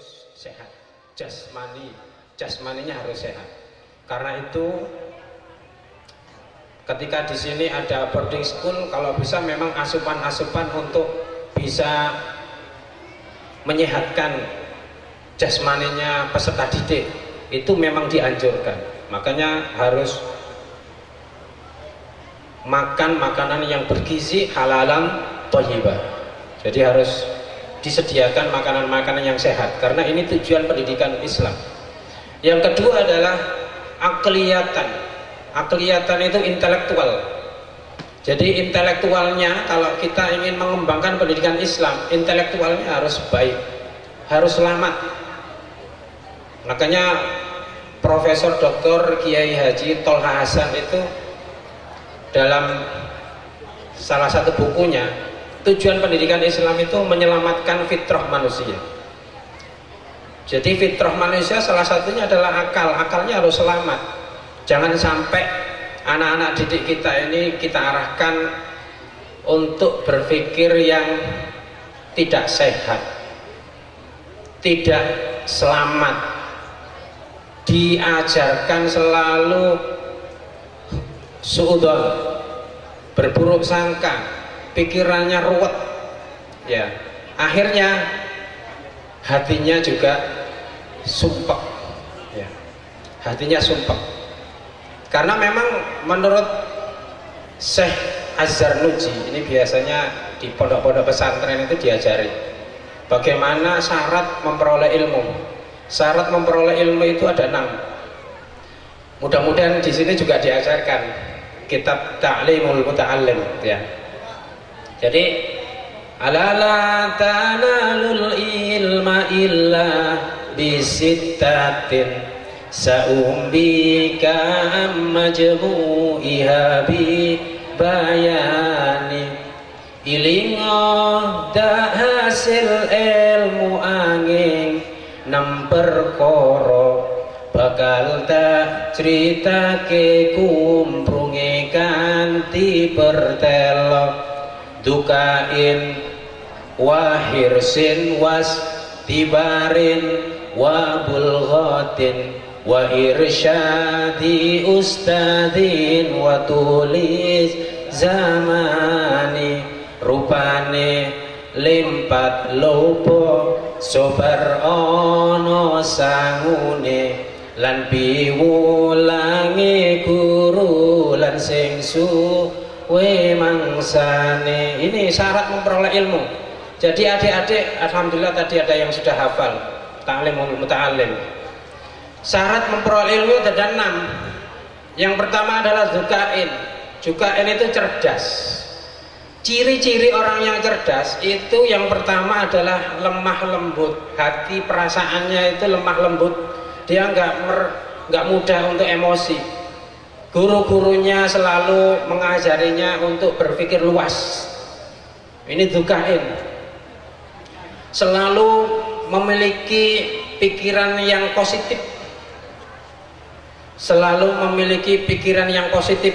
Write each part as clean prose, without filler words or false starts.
harus sehat, jasmaninya harus sehat. Karena itu ketika di sini ada boarding school, kalau bisa memang asupan-asupan untuk bisa menyehatkan jasmaninya peserta didik itu memang dianjurkan. Makanya harus makan makanan yang bergizi, halalan, thayyibah. Jadi harus disediakan makanan-makanan yang sehat, karena ini tujuan pendidikan Islam. Yang kedua adalah akliyatan. Akliyatan itu intelektual. Jadi intelektualnya, kalau kita ingin mengembangkan pendidikan Islam, intelektualnya harus baik, harus selamat. Makanya Profesor Dr. Kiai Haji Tolha Hasan itu dalam salah satu bukunya, tujuan pendidikan Islam itu menyelamatkan fitrah manusia. Jadi fitrah manusia salah satunya adalah akal. Akalnya harus selamat. Jangan sampai anak-anak didik kita ini kita arahkan untuk berpikir yang tidak sehat, tidak selamat, diajarkan selalu suudzon, berburuk sangka, pikirannya ruwet, ya akhirnya hatinya juga sumpek, ya hatinya sumpek. Karena memang menurut Syekh Az-Zarnuji, ini biasanya di pondok-pondok pesantren itu diajari bagaimana syarat memperoleh ilmu. Syarat memperoleh ilmu itu ada 6. Mudah-mudahan di sini juga diajarkan kitab Ta'limul Muta'allim, ya. Jadi ala la tanalul ilma illa bisittatin sa'umbika majmu'iha bi bayani ilingo dak hasil ilmu angin 6 perkara bakal tak critake kumprunge kanthi pertelo dukain wahirsin was tibarin wa bulghatin wa irsyadi ustadin wa tulis zamani rupane limpat lopo sobar ono sangune lan piwulange guru lan sing suwe mangsane. Ini syarat memperoleh ilmu. Jadi adik-adik, alhamdulillah tadi ada yang sudah hafal Ta'limul Muta'allim. Syarat memperoleh ilmu ada 6. Yang pertama adalah zukain. Zukain itu cerdas. Ciri-ciri orang yang cerdas itu yang pertama adalah lemah lembut. Hati perasaannya itu lemah lembut. Dia nggak mudah untuk emosi. Guru-gurunya selalu mengajarinya untuk berpikir luas. Ini zukain. Selalu memiliki pikiran yang positif. Selalu memiliki pikiran yang positif.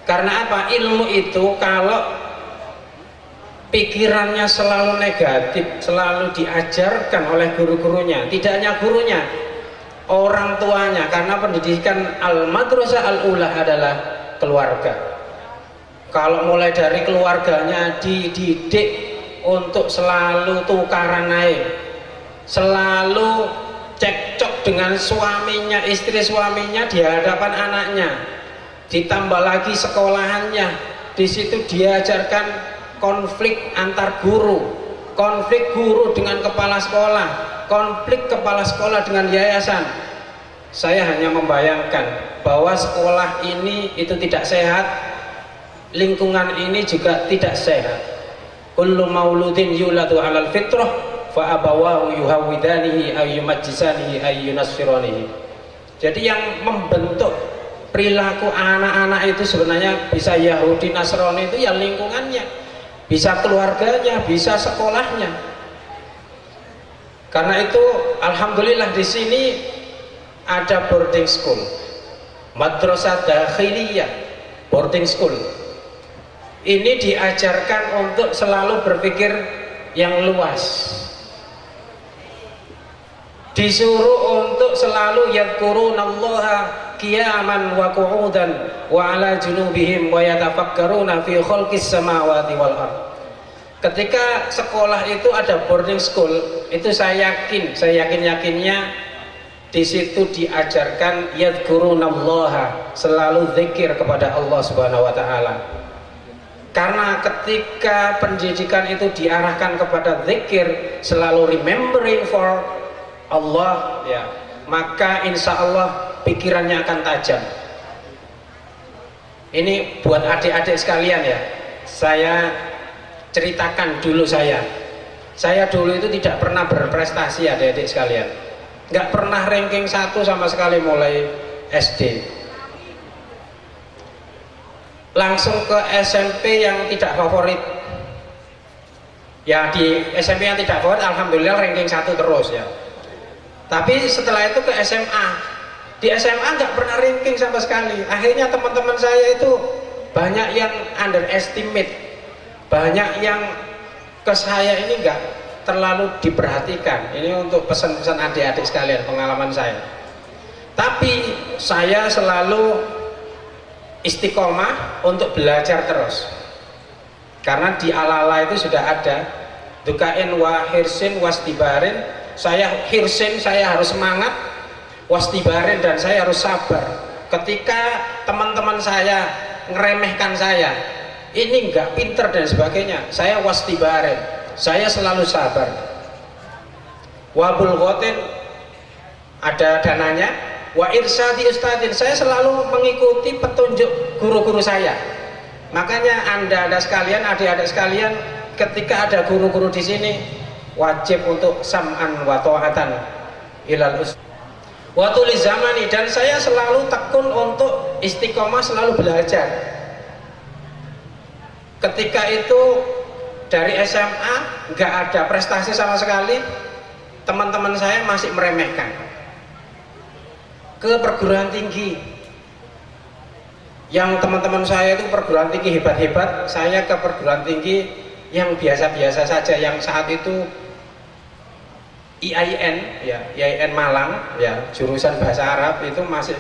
Karena apa? Ilmu itu kalau pikirannya selalu negatif, selalu diajarkan oleh guru-gurunya, tidak hanya gurunya, orang tuanya. Karena pendidikan al-madrasah al-ula adalah keluarga. Kalau mulai dari keluarganya dididik untuk selalu tukaran air, selalu cekcok dengan suaminya, istri suaminya di hadapan anaknya, ditambah lagi sekolahannya, di situ diajarkan konflik antar guru, konflik guru dengan kepala sekolah, konflik kepala sekolah dengan yayasan. Saya hanya membayangkan bahwa sekolah ini itu tidak sehat, lingkungan ini juga tidak sehat. Kullu mauludin yuladu alal fitrah fa abawahu yuhawidanihi ay yumajjisanihi ay yunassiranihi. Jadi yang membentuk perilaku anak-anak itu sebenarnya bisa Yahudi Nasrani itu ya lingkungannya, bisa keluarganya, bisa sekolahnya. Karena itu alhamdulillah di sini ada boarding school, madrasah dakhiliyah, boarding school. Ini diajarkan untuk selalu berpikir yang luas. disuruh untuk selalu yadhkurunallaha qiyaman wa qu'udan wa ala junubihim wa yatafakkaruna fi khalqis samawati wal ard. Ketika sekolah itu ada boarding school, itu saya yakinnya di situ diajarkan yadhkurunallaha, selalu zikir kepada Allah Subhanahu wa taala. Karena ketika pendidikan itu diarahkan kepada zikir, selalu remembering for Allah, ya, maka insya Allah pikirannya akan tajam. Ini buat adik-adik sekalian ya, saya ceritakan dulu saya dulu itu tidak pernah berprestasi adik-adik sekalian, nggak pernah ranking 1 sama sekali mulai SD, langsung ke SMP yang tidak favorit ya. Di SMP yang tidak favorit alhamdulillah ranking 1 terus ya. Tapi setelah itu ke SMA, di SMA nggak pernah ranking sama sekali. Akhirnya teman-teman saya itu banyak yang underestimate, banyak yang ke saya ini nggak terlalu diperhatikan. Ini untuk pesan-pesan adik-adik sekalian, pengalaman saya. Tapi saya selalu istiqomah untuk belajar terus, karena di ala-ala itu sudah ada dukain wa hirsin wastibarin. Saya hirsin, saya harus semangat, wastibarin, dan saya harus sabar. Ketika teman-teman saya ngeremehkan saya, ini enggak pinter dan sebagainya, saya wastibarin, saya selalu sabar. Wabul ghotin, ada dananya. Wa irsadi ustadin, saya selalu mengikuti petunjuk guru-guru saya. Makanya anda sekalian, adik-adik sekalian, ketika ada guru-guru di sini, wajib untuk sam'an wa ta'atan ilal ustad wa tuliz zamani, dan saya selalu tekun untuk istiqomah, selalu belajar. Ketika itu dari SMA nggak ada prestasi sama sekali, teman-teman saya masih meremehkan. Ke perguruan tinggi, yang teman-teman saya itu perguruan tinggi hebat-hebat, saya ke perguruan tinggi yang biasa-biasa saja, yang saat itu IAIN ya, IAIN Malang ya, jurusan bahasa Arab, itu masih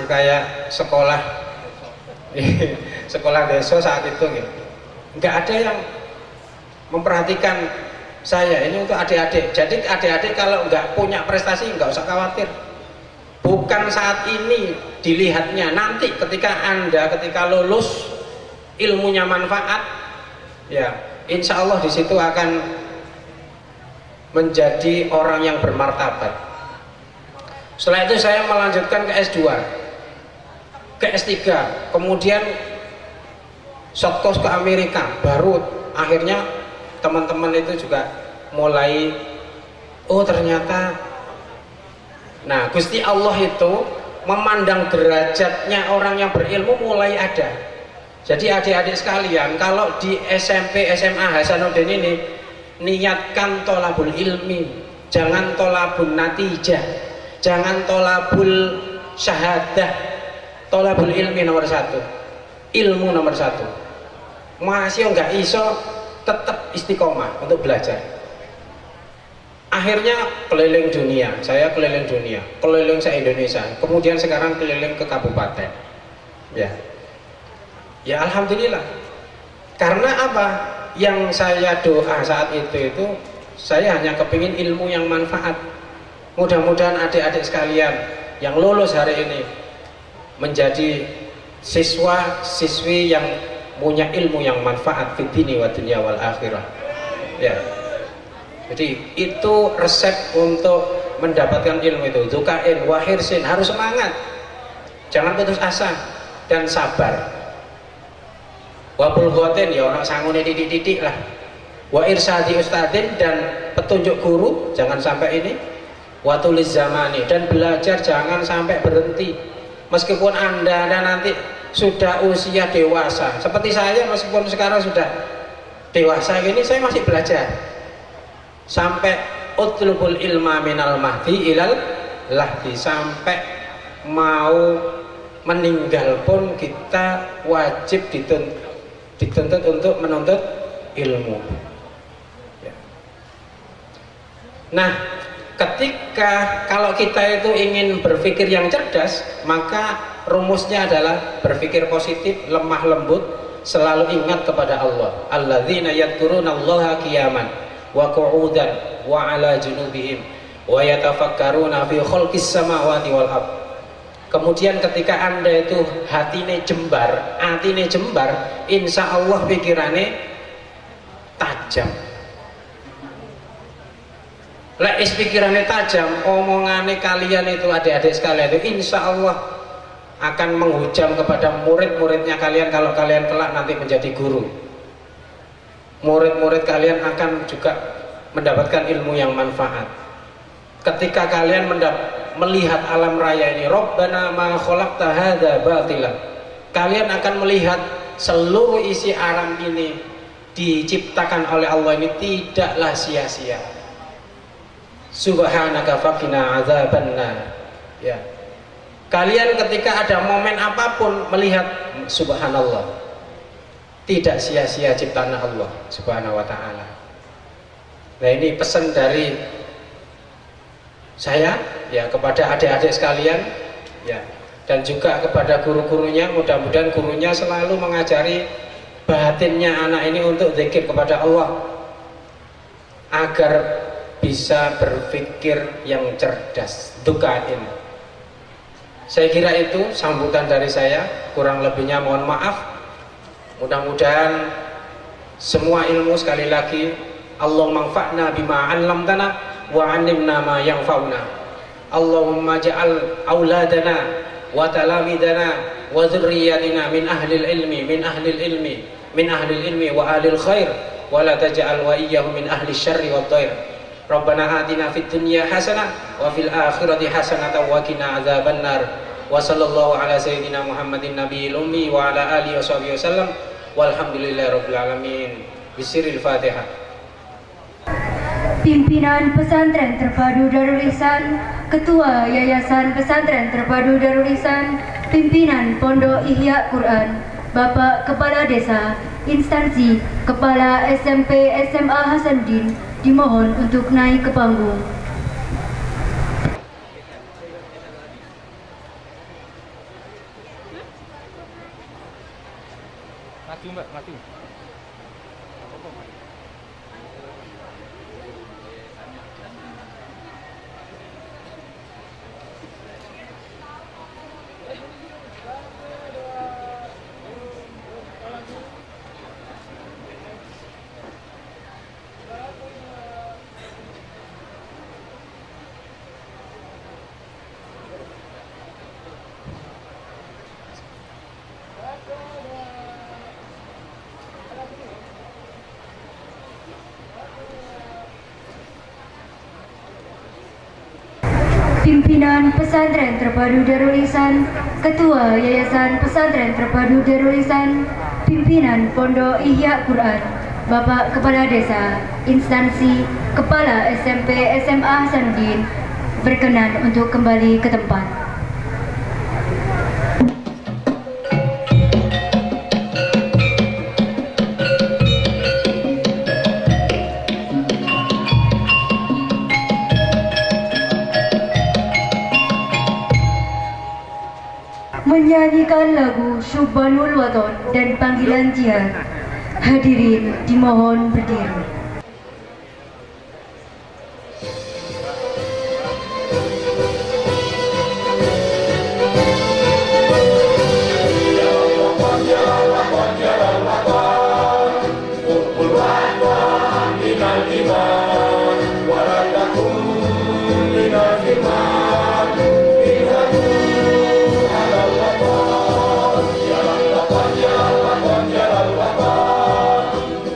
kayak sekolah sekolah desa saat itu gitu. Nggak ada yang memperhatikan saya. Ini untuk adik-adik. Jadi adik-adik kalau nggak punya prestasi nggak usah khawatir. Bukan saat ini dilihatnya, nanti ketika lulus ilmunya manfaat ya, insya Allah di situ akan menjadi orang yang bermartabat. Setelah itu saya melanjutkan ke S2, ke S3, kemudian short course ke Amerika. Baru akhirnya teman-teman itu juga mulai, oh ternyata, nah Gusti Allah itu memandang derajatnya orang yang berilmu mulai ada. Jadi adik-adik sekalian, kalau di SMP SMA Hasanuddin ini niatkan tolabul ilmi, jangan tolabul natijah, jangan tolabul syahadah. Tolabul ilmi nomor 1, ilmu nomor 1. Masih nggak iso, tetap istiqomah untuk belajar. Akhirnya keliling dunia, saya keliling dunia, keliling se-Indonesia, kemudian sekarang keliling ke kabupaten ya alhamdulillah. Karena apa? Yang saya doa saat itu saya hanya kepingin ilmu yang manfaat. Mudah-mudahan adik-adik sekalian yang lulus hari ini menjadi siswa-siswi yang punya ilmu yang manfaat fid dini wa dunya wal akhirah ya. Jadi itu resep untuk mendapatkan ilmu itu. Dukain wa hirsin, harus semangat, jangan putus asa dan sabar. Wabul ghotin ya orang sangune titik-titik lah. Wa irsadi ustadin, dan petunjuk guru jangan sampai ini. Wa tuliz zamani, dan belajar jangan sampai berhenti. Meskipun anda nanti sudah usia dewasa seperti saya, meskipun sekarang sudah dewasa ini, saya masih belajar sampai utlubul ilma minal mahdi ilal lahdi, sampai mau meninggal pun kita wajib dituntut untuk menuntut ilmu. Nah, Ketika kalau kita itu ingin berpikir yang cerdas, maka rumusnya adalah berpikir positif, lemah lembut, selalu ingat kepada Allah. Alladzina yadhkurunallaha qiyaman wa qu'udan wa 'ala junubihim wa yatafakkaruna fi khalqis samawati wal ardh. Kemudian ketika Anda itu hatine jembar, insya Allah pikirannya tajam. Lek pikirannya tajam, omongannya kalian itu, adik-adik sekalian itu insya Allah akan menghujam kepada murid-muridnya kalian kalau kalian kelak nanti menjadi guru. Murid-murid kalian akan juga mendapatkan ilmu yang manfaat. Ketika kalian melihat alam raya ini, Rabbana ma khalaqta hadza batila, kalian akan melihat seluruh isi alam ini diciptakan oleh Allah ini tidaklah sia-sia. Subhanaka faqina adzabannar. Ya. Kalian ketika ada momen apapun melihat subhanallah, tidak sia-sia ciptaan Allah Subhanahu wa taala. Nah, ini pesan dari saya ya kepada adik-adik sekalian ya, dan juga kepada guru-gurunya. Mudah-mudahan gurunya selalu mengajari batinnya anak ini untuk zikir kepada Allah agar bisa berpikir yang cerdas. Dukain. Saya kira itu sambutan dari saya, kurang lebihnya mohon maaf. Mudah-mudahan semua ilmu, sekali lagi, Allahumma anfa'na bima 'allamtana wa 'allimna ma yanfa'una. Allahumma ja'al auladana wa talamidana wa dzurriyyatina min ahlil ilmi wa ahlil khair wa la taj'al wa iyyahum min ahli syarri wad dhair. Rabbana atina fid dunya hasanah wa fil akhirati hasanah wa qina adzabannar. Wa sallallahu ala sayyidina Muhammadin nabiyil ummi wa ala alihi washabihi wasallam. Walhamdulillahirabbil alamin. Bisiril Fatihah. Pimpinan Pesantren Terpadu Darul Ihsan, Ketua Yayasan Pesantren Terpadu Darul Ihsan, Pimpinan Pondok Ihya Quran, Bapak Kepala Desa, Instansi Kepala SMP SMA Hasanuddin dimohon untuk naik ke panggung. Maju Mbak, maju. Pimpinan Pesantren Terpadu Darul Ihsan, Ketua Yayasan Pesantren Terpadu Darul Ihsan, Pimpinan Pondok Ihya Quran, Bapak Kepala Desa, Instansi Kepala SMP SMA Hasanuddin berkenan untuk kembali ke tempat. Menyanyikan lagu Syubbanul Waton dan panggilan jihad. Hadirin dimohon berdiri.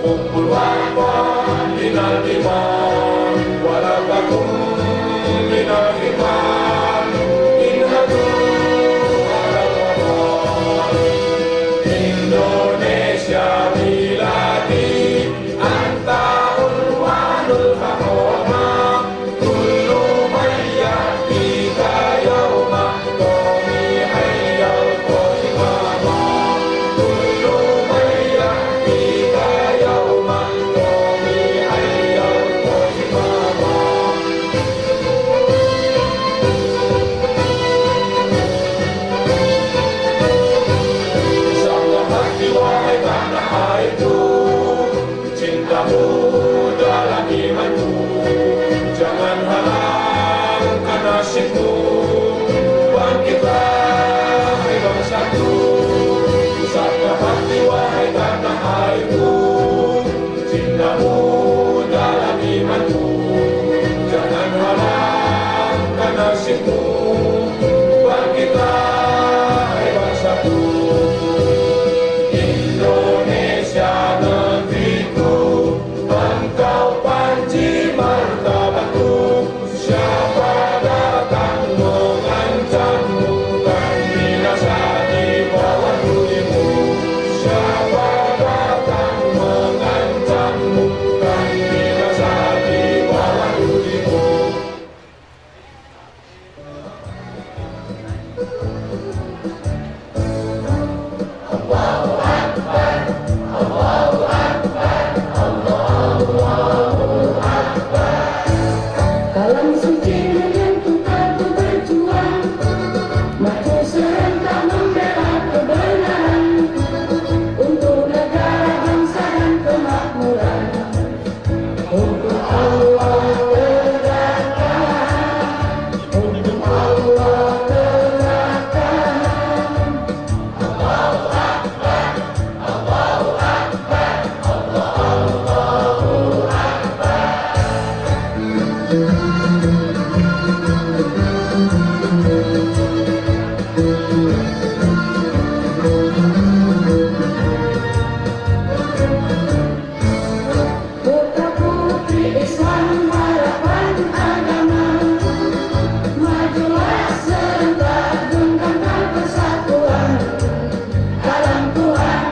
Kumpul Cintamu dalam imanmu, jangan halangkan nasibmu. Bangkitlah hai bangsaku, usaplah hati wahai tanah airku. Cintamu dalam imanmu, jangan halangkan nasibmu. Bangkitlah hai bangsaku. Indonesia negeriku, engkau panji martabatku. Siapa datang mengancammu, kan binasa di bawah dulimu. Siapa datang mengancammu, kan binasa di bawah dulimu. Kalam suci menentukanku berjuang, maju serentak membela kebenaran, untuk negara, bangsa dan kemakmuran. Untuk Allah tegakkan, untuk Allah tegakkan. Allahu Akbar, Allahu Akbar, Allahu Akbar. Putra putri Islam harapan agama, majulah serentak genggamkan persatuan. Kalam Tuhan,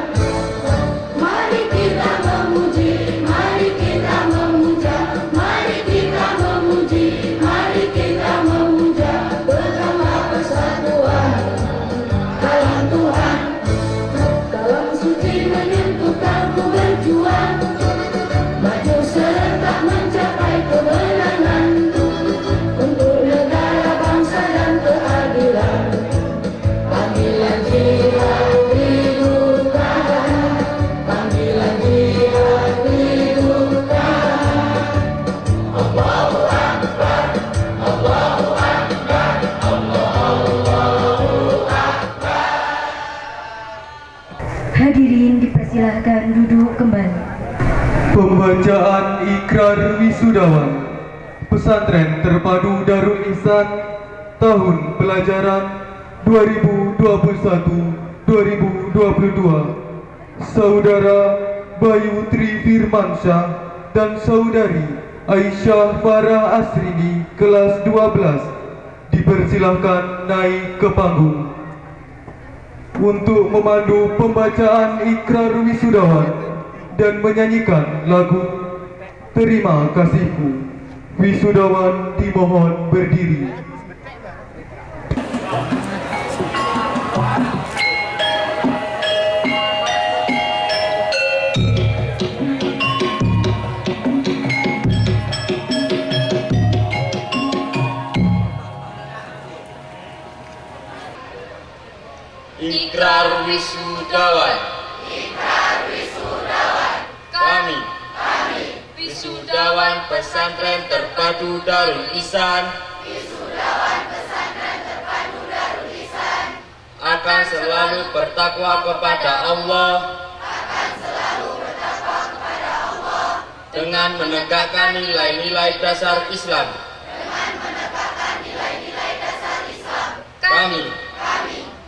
mari kita memuji, mari kita memuja, mari kita memuji, mari kita memuja, bersama persatuan. Kalam Tuhan, kalam suci menentukanku berjuang, maju serentak mencapai kemenangan, untuk negara, bangsa dan keadilan. Panggilan jihad hidupkan, panggilan jihad hidupkan. Allahu Akbar, Allahu Akbar, Allahu Akbar. Hadirin dipersilahkan duduk kembali. Pembacaan Ikrar Wisudawan Pesantren Terpadu Darul Ihsan tahun pelajaran 2021-2022. Saudara Bayu Tri Firmansyah dan Saudari Aisyah Farah Asrini kelas 12 dipersilahkan naik ke panggung untuk memandu pembacaan Ikrar Wisudawan dan menyanyikan lagu Terima Kasihku. Wisudawan dimohon berdiri. Ikrar Wisudawan. Kami, Wisudawan Pesantren Terpadu Darul Ihsan, akan selalu bertakwa kepada Allah, dengan menegakkan nilai-nilai dasar Islam. Kami,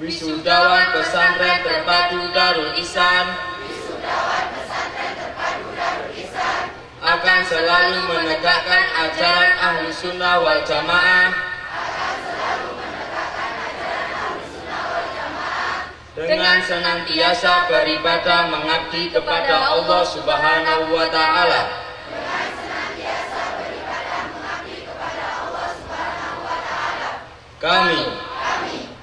Wisudawan Pesantren Terpadu Darul Ihsan, akan selalu menegakkan ajaran Ahlus Sunnah wal Jamaah, dengan senantiasa beribadah mengabdi kepada Allah Subhanahu wa Ta'ala. Kami,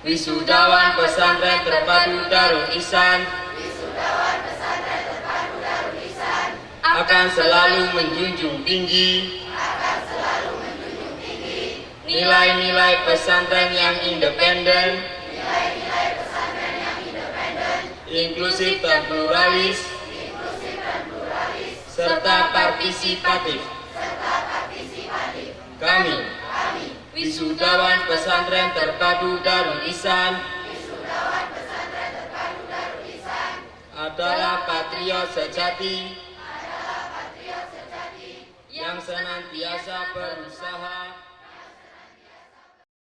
Wisudawan Pesantren Terpadu Darul Ihsan, akan selalu menjunjung tinggi nilai-nilai pesantren yang independen, inklusif dan pluralis, serta partisipatif. Kami, wisudawan pesantren terpadu Darul Ihsan, adalah patriot sejati yang senantiasa berusaha